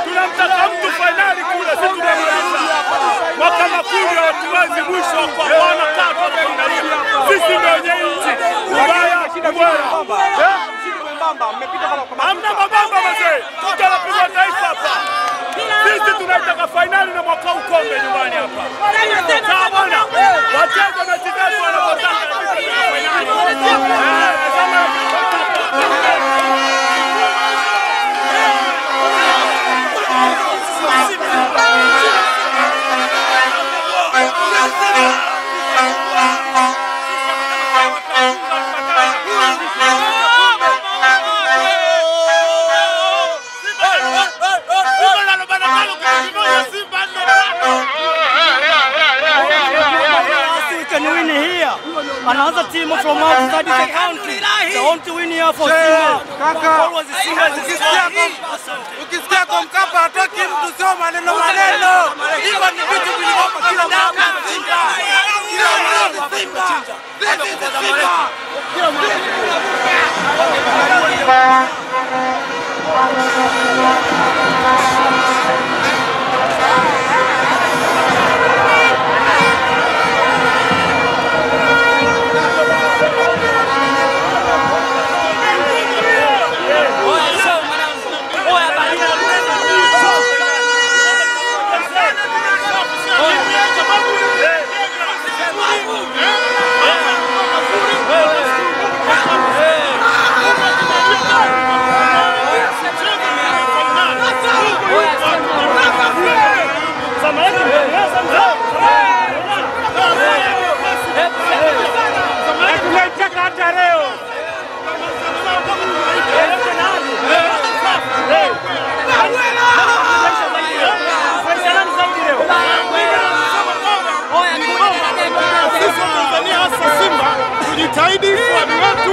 Tunamtaka mtu finali kule, sisi tunamaliza. Mwaka makuli hatuwezi mwisho kwa wana tatu finali. Sisi ndio wenye nchi. Ubaya kubwa. Mmepita kama hamna mabamba mzee. Tutapigwa taifa hapa. Sisi tunataka finali na mwaka ukombe nyumbani hapa. Sawa bwana. Wacheze na timu wanapotaka finali. Another team from outside the country. They want to win here for Simba. Always Simba is ukisikia kwa Mkapa hatoki mtu sio maneno. Hivyo ni vitu vilivyopo kila mwaka Simba. Kila mwaka Simba. This is Simba. Tujitahidi kwa watu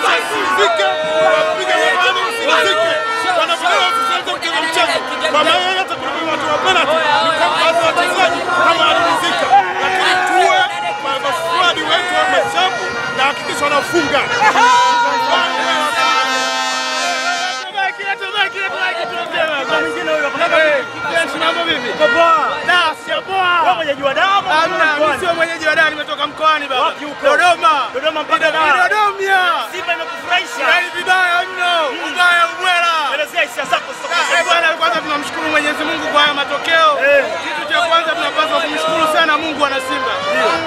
wasifike, wapige nyumbani usifike. Wanafanya usianze kucheza mchezo. Kwa maana hata kuna watu wa penalty ni kama wachezaji kama walizika. Lakini tuwe kwa squad wetu wa machafu na hakikisha wanafunga. Sio mwenyeji wa Dar, nimetoka mkoani baba. Dodoma. Dodoma mpaka Dar. Dodoma. Simba inakufurahisha. Yaani vibaya mno. Ubaya ubwela. Elezea hisia zako sasa. Bwana, kwanza tunamshukuru Mwenyezi Mungu kwa haya matokeo. Kitu cha kwanza tunapaswa kumshukuru sana Mungu na Simba.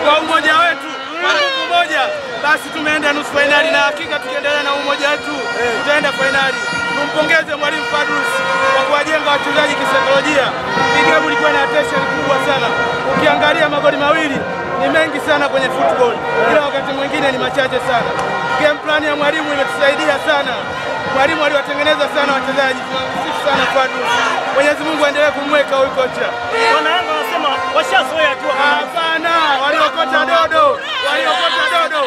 Kwa umoja wetu, kwa nguvu moja, basi tumeenda nusu finali na hakika tukiendelea na umoja wetu tutaenda finali. Tumpongeze Mwalimu Fadrus kwa kuwajenga wachezaji kisaikolojia. Game ilikuwa na attention kubwa sana. Ukiangalia magoli mawili ni mengi sana kwenye football. Ila wakati mwingine ni machache sana. Game plan ya mwalimu imetusaidia sana. Mwalimu aliwatengeneza sana wachezaji. Tunamsifu sana Fadrus. Mwenyezi Mungu aendelee kumweka huyu kocha. Wana Yanga wanasema washazoea tu. Hapana, waliokota dodo. Waliokota dodo.